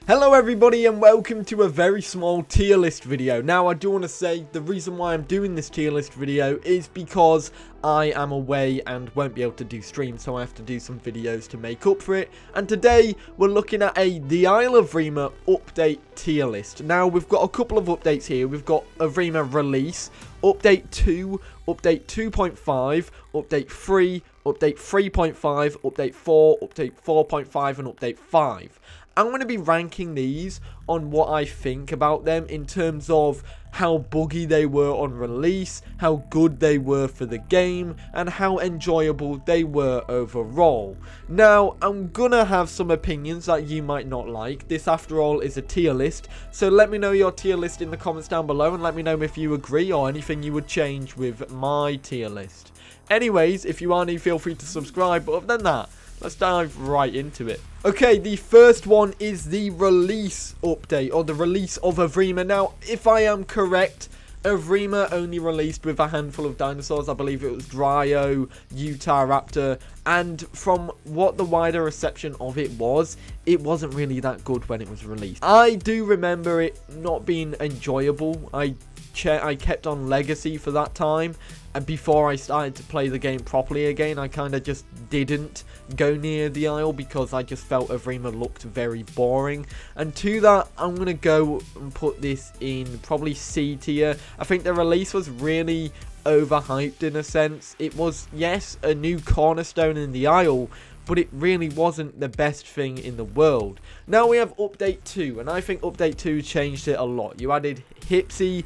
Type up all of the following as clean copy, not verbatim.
Hello everybody and welcome to a very small tier list video. Now I do want to say the reason why I'm doing this tier list video is because I am away and won't be able to do streams, so I have to do some videos to make up for it. And today we're looking at the Isle Evrima update tier list. Now we've got a couple of updates here. We've got Evrima release, update 2, update 2.5, update 3, update 3.5, update 4, update 4.5 and update 5. I'm going to be ranking these on what I think about them in terms of how buggy they were on release, how good they were for the game, and how enjoyable they were overall. Now, I'm gonna have some opinions that you might not like. This, after all, is a tier list, so let me know your tier list in the comments down below and let me know if you agree or anything you would change with my tier list. Anyways, if you are new, feel free to subscribe, but other than that, let's dive right into it. Okay, the first one is the release update, or the release of Evrima. Now, if I am correct, Evrima only released with a handful of dinosaurs. I believe it was Dryo, Utahraptor, and from what the wider reception of it wasn't really that good when it was released. I do remember it not being enjoyable. I kept on Legacy for that time, and before I started to play the game properly again, I kind of just didn't go near the Isle because I just felt Evrima looked very boring. And to that, I'm going to go and put this in probably C tier. I think the release was really overhyped in a sense. It was, yes, a new cornerstone in the Isle, but it really wasn't the best thing in the world. Now we have Update 2, and I think Update 2 changed it a lot. You added Hypsy,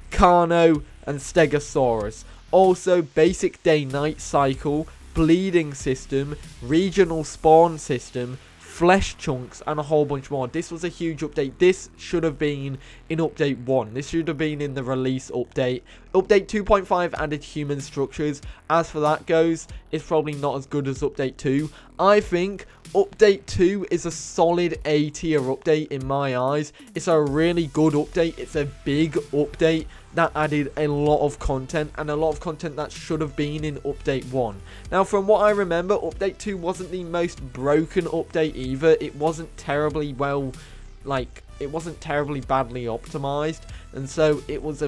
Carno, and Stegosaurus. Also, basic day-night cycle, bleeding system, regional spawn system, flesh chunks, and a whole bunch more. This was a huge update. This should have been in update 1. This should have been in the release update. Update 2.5 added human structures. As for that goes, it's probably not as good as update 2. I think update 2 is a solid A tier update in my eyes. It's a really good update. It's a big update that added a lot of content, and a lot of content that should have been in update 1. Now, from what I remember, update 2 wasn't the most broken update either. It wasn't terribly it wasn't terribly badly optimized, and so it was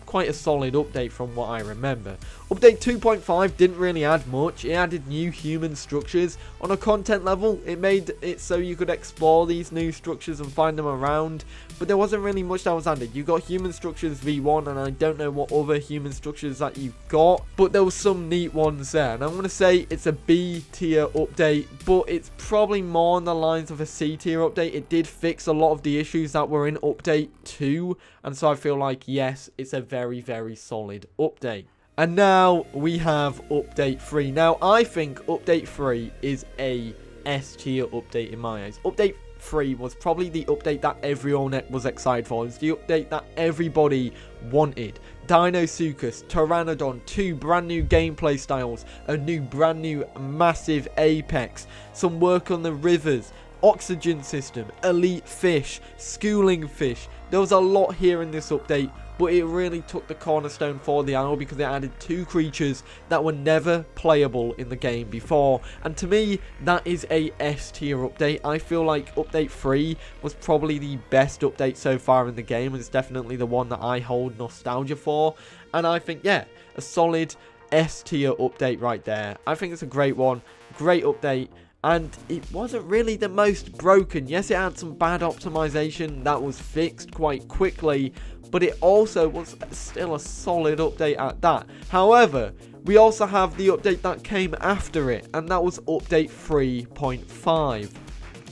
quite a solid update from what I remember. Update 2.5 didn't really add much. It added new human structures. On a content level, it made it so you could explore these new structures and find them around, but there wasn't really much that was added. You got human structures V1, and I don't know what other human structures that you got, but there was some neat ones there, and I'm going to say it's a B tier update, but it's probably more on the lines of a C tier update. It did fix a lot of the issues that were in update 2, and so I feel like, yes, it's a very, very solid update. And now we have update 3. Now, I think update 3 is a S tier update in my eyes. Update 3 was probably the update that everyone was excited for. It's the update that everybody wanted. Dinosuchus, Pteranodon, 2 brand new gameplay styles, a new brand new massive apex, some work on the rivers, oxygen system, elite fish, schooling fish. There was a lot here in this update, but it really took the cornerstone for the Isle because it added 2 creatures that were never playable in the game before. And to me, that is a S tier update. I feel like update 3 was probably the best update so far in the game, and it's definitely the one that I hold nostalgia for. And I think, yeah, a solid S tier update right there. I think it's a great one, great update. And it wasn't really the most broken. Yes, it had some bad optimization that was fixed quite quickly, but it also was still a solid update at that. However, we also have the update that came after it, and that was update 3.5.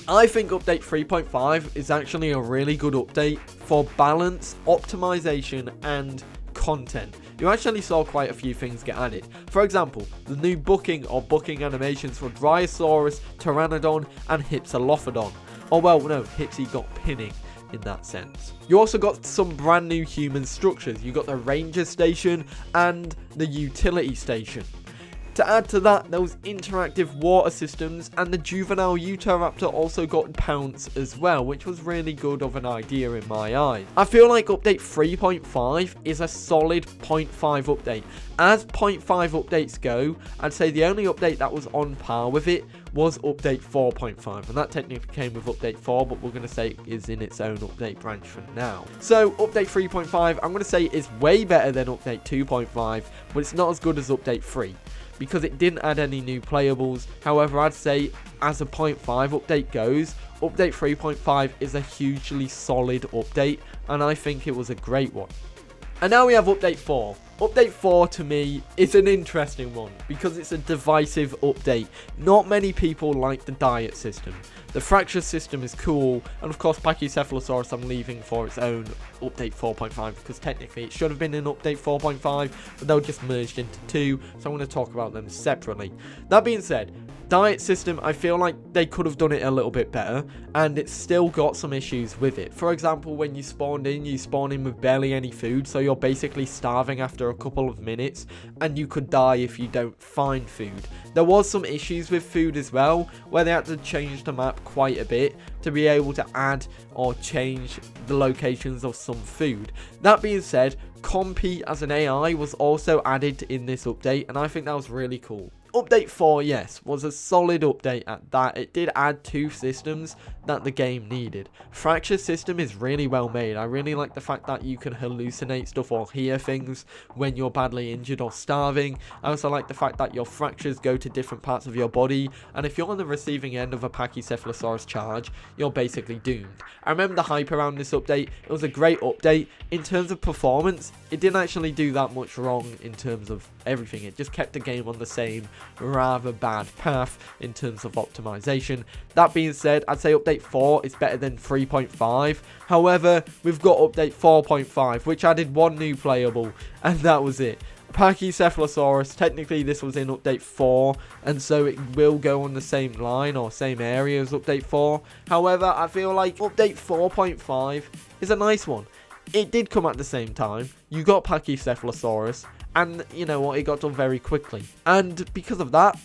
I think update 3.5 is actually a really good update for balance, optimization, and content. You actually saw quite a few things get added. For example, the new booking animations for Dryosaurus, Pteranodon, and Hypsilophodon. Oh well, no, Hypsy got pinning in that sense. You also got some brand new human structures. You got the Ranger Station and the Utility Station. To add to that, there was interactive water systems, and the juvenile Utahraptor also got Pounce as well, which was really good of an idea in my eyes. I feel like update 3.5 is a solid 0.5 update. As 0.5 updates go, I'd say the only update that was on par with it was update 4.5, and that technically came with update 4, but we're going to say it is in its own update branch for now. So update 3.5, I'm going to say is way better than update 2.5, but it's not as good as update 3 because it didn't add any new playables. However, I'd say as a 0.5 update goes, update 3.5 is a hugely solid update, and I think it was a great one. And now we have update 4. Update 4 to me is an interesting one because it's a divisive update. Not many people like the diet system. The fracture system is cool, and of course Pachycephalosaurus I'm leaving for its own update 4.5 because technically it should have been in update 4.5, but they were just merged into 2, so I'm going to talk about them separately. That being said, diet system, I feel like they could have done it a little bit better, and it's still got some issues with it. For example, when you spawn in with barely any food, so you're basically starving after a couple of minutes, and you could die if you don't find food. There was some issues with food as well, where they had to change the map quite a bit to be able to add or change the locations of some food. That being said, Compy as an AI was also added in this update, and I think that was really cool. Update 4, yes, was a solid update at that. It did add 2 systems that the game needed. Fracture system is really well made. I really like the fact that you can hallucinate stuff or hear things when you're badly injured or starving. I also like the fact that your fractures go to different parts of your body, and if you're on the receiving end of a Pachycephalosaurus charge, you're basically doomed. I remember the hype around this update. It was a great update. In terms of performance, it didn't actually do that much wrong in terms of everything. It just kept the game on the same rather bad path in terms of optimization. That being said, I'd say update 4 is better than 3.5. However, we've got update 4.5, which added 1 new playable, and that was it. Pachycephalosaurus, technically this was in update 4, and so it will go on the same line or same area as update 4. However, I feel like update 4.5 is a nice one. It did come at the same time. You got Pachycephalosaurus, and you know what, it got done very quickly. And because of that,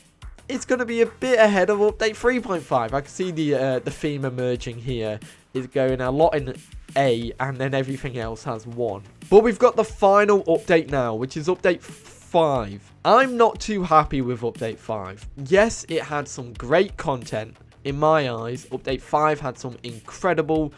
it's going to be a bit ahead of update 3.5. I can see the theme emerging here. It's going a lot in A, and then everything else has 1. But we've got the final update now, which is update 5. I'm not too happy with update 5. Yes, it had some great content. In my eyes, update 5 had some incredible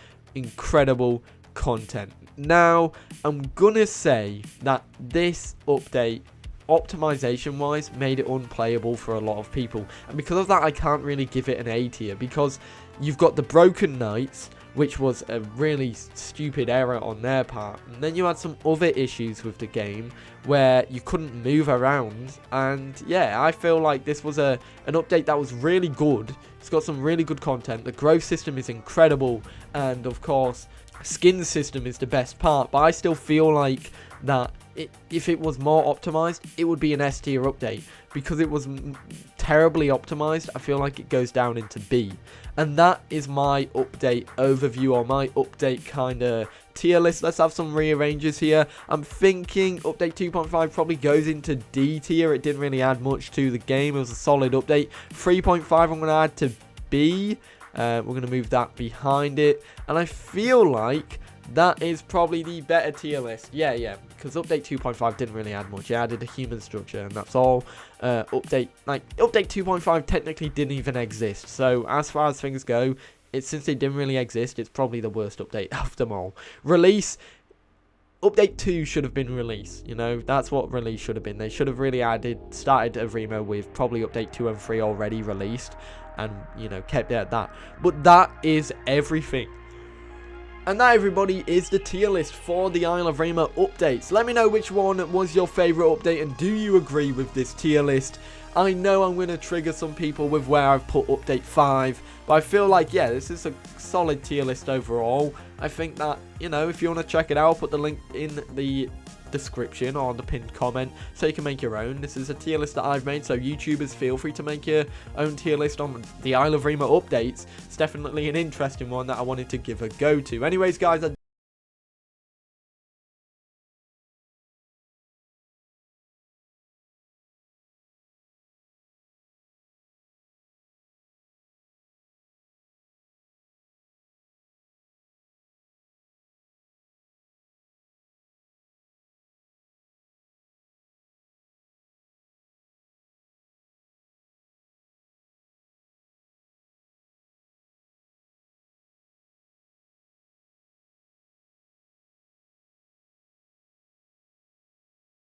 content. Now, I'm gonna say that this update, optimization wise, made it unplayable for a lot of people, and because of that I can't really give it an A tier, because you've got the broken knights, which was a really stupid error on their part, and then you had some other issues with the game where you couldn't move around. And yeah, I feel like this was an update that was really good. It's got some really good content. The growth system is incredible, and of course skin system is the best part, but I still feel like that if it was more optimized, it would be an S tier update. Because it was terribly optimized, I feel like it goes down into B. And that is my update overview, or my update kind of tier list. Let's have some rearranges here. I'm thinking update 2.5 probably goes into D tier. It didn't really add much to the game. It was a solid update. 3.5 I'm going to add to B. We're going to move that behind it, and I feel like that is probably the better tier list. Yeah, because update 2.5 didn't really add much. It added a human structure, and that's all. Update 2.5 technically didn't even exist, so as far as things go, since it didn't really exist, it's probably the worst update of them all. Release, update 2 should have been released, you know, that's what release should have been. They should have really started Evrima with probably update 2 and 3 already released, and, you know, kept it at that. But that is everything. And that, everybody, is the tier list for the Isle Evrima updates. Let me know which one was your favourite update, and do you agree with this tier list? I know I'm going to trigger some people with where I've put update 5, but I feel like, yeah, this is a solid tier list overall. I think that, you know, if you want to check it out, I'll put the link in the description or the pinned comment so you can make your own. This is a tier list that I've made, so YouTubers, feel free to make your own tier list on the Isle Evrima updates. It's definitely an interesting one that I wanted to give a go to. Anyways, guys,